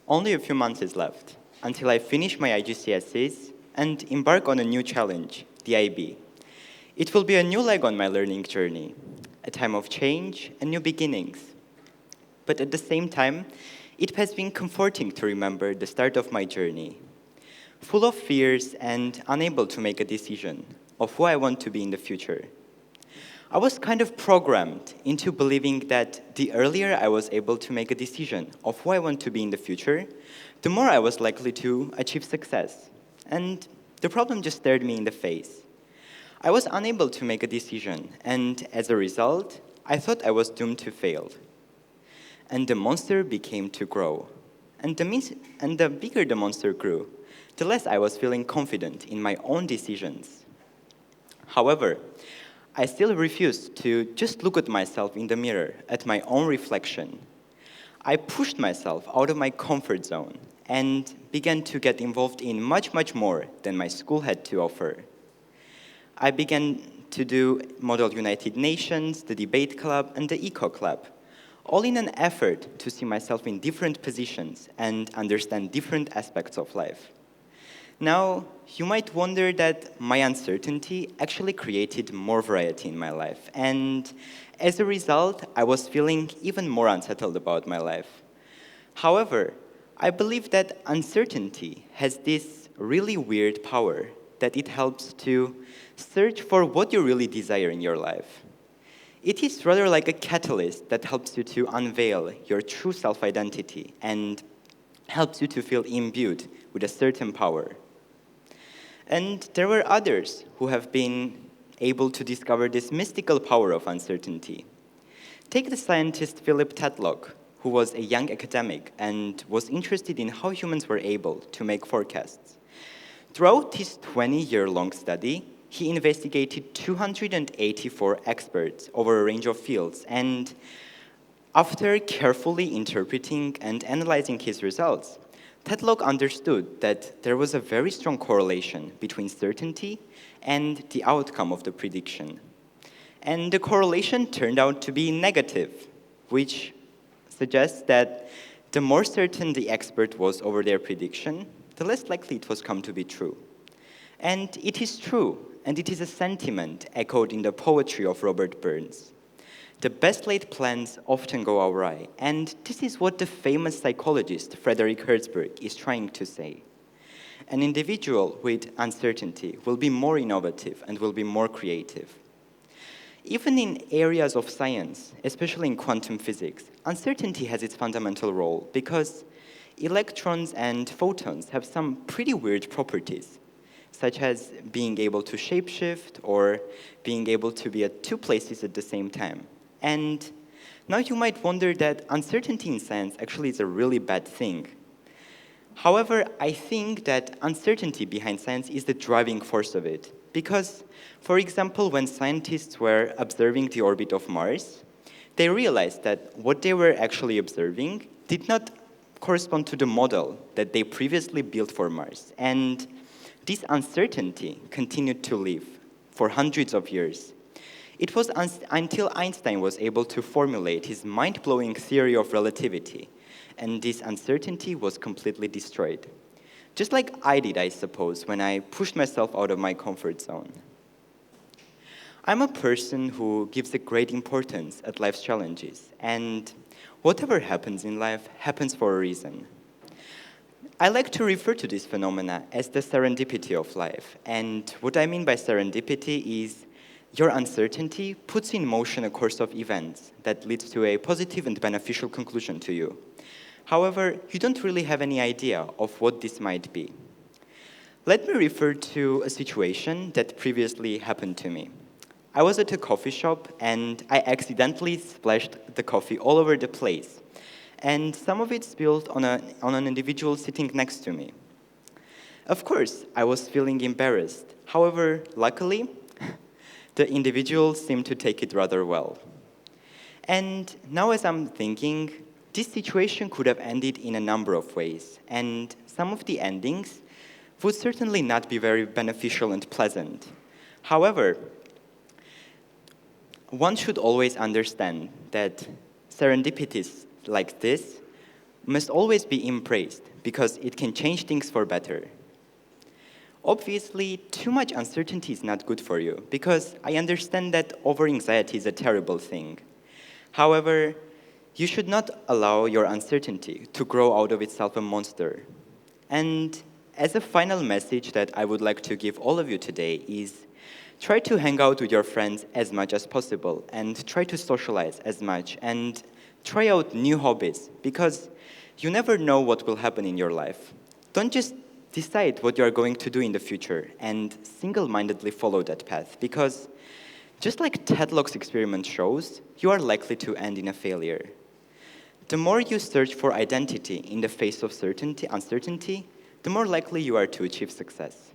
Only a few months is left until I finish my IGCSEs and embark on a new challenge, the IB. It will be a new leg on my learning journey, a time of change and new beginnings. But at the same time, it has been comforting to remember the start of my journey, full of fears and unable to make a decision of who I want to be in the future. I was kind of programmed into believing that the earlier I was able to make a decision of who I want to be in the future, the more I was likely to achieve success. And the problem just stared me in the face. I was unable to make a decision, and as a result, I thought I was doomed to fail. And the monster became to grow. And the bigger the monster grew, the less I was feeling confident in my own decisions. However, I still refused to just look at myself in the mirror, at my own reflection. I pushed myself out of my comfort zone and began to get involved in much, much more than my school had to offer. I began to do Model United Nations, the Debate Club, and the Eco Club, all in an effort to see myself in different positions and understand different aspects of life. Now, you might wonder that my uncertainty actually created more variety in my life, and as a result, I was feeling even more unsettled about my life. However, I believe that uncertainty has this really weird power that it helps to search for what you really desire in your life. It is rather like a catalyst that helps you to unveil your true self-identity and helps you to feel imbued with a certain power. And there were others who have been able to discover this mystical power of uncertainty. Take the scientist Philip Tetlock, who was a young academic and was interested in how humans were able to make forecasts. Throughout his 20-year-long study, he investigated 284 experts over a range of fields, and after carefully interpreting and analyzing his results, Tetlock understood that there was a very strong correlation between certainty and the outcome of the prediction. And the correlation turned out to be negative, which suggests that the more certain the expert was over their prediction, the less likely it was come to be true. And it is true, and it is a sentiment echoed in the poetry of Robert Burns. The best laid plans often go awry, and this is what the famous psychologist Frederick Herzberg is trying to say. An individual with uncertainty will be more innovative and will be more creative. Even in areas of science, especially in quantum physics, uncertainty has its fundamental role because electrons and photons have some pretty weird properties, such as being able to shapeshift or being able to be at two places at the same time. And now you might wonder that uncertainty in science actually is a really bad thing. However, I think that uncertainty behind science is the driving force of it. Because, for example, when scientists were observing the orbit of Mars, they realized that what they were actually observing did not correspond to the model that they previously built for Mars. And this uncertainty continued to live for hundreds of years. It was until Einstein was able to formulate his mind-blowing theory of relativity, and this uncertainty was completely destroyed. Just like I did, I suppose, when I pushed myself out of my comfort zone. I'm a person who gives a great importance at life's challenges, and whatever happens in life happens for a reason. I like to refer to this phenomena as the serendipity of life, and what I mean by serendipity is your uncertainty puts in motion a course of events that leads to a positive and beneficial conclusion to you. However, you don't really have any idea of what this might be. Let me refer to a situation that previously happened to me. I was at a coffee shop and I accidentally splashed the coffee all over the place, and some of it spilled on an individual sitting next to me. Of course, I was feeling embarrassed. However, luckily, the individual seemed to take it rather well. And now as I'm thinking, this situation could have ended in a number of ways, and some of the endings would certainly not be very beneficial and pleasant. However, one should always understand that serendipities like this must always be embraced because it can change things for better. Obviously, too much uncertainty is not good for you because I understand that over-anxiety is a terrible thing. However, you should not allow your uncertainty to grow out of itself a monster. And as a final message that I would like to give all of you today is try to hang out with your friends as much as possible and try to socialize as much and try out new hobbies because you never know what will happen in your life. Don't just decide what you are going to do in the future and single-mindedly follow that path because just like Tedlock's experiment shows, you are likely to end in a failure. The more you search for identity in the face of uncertainty, the more likely you are to achieve success.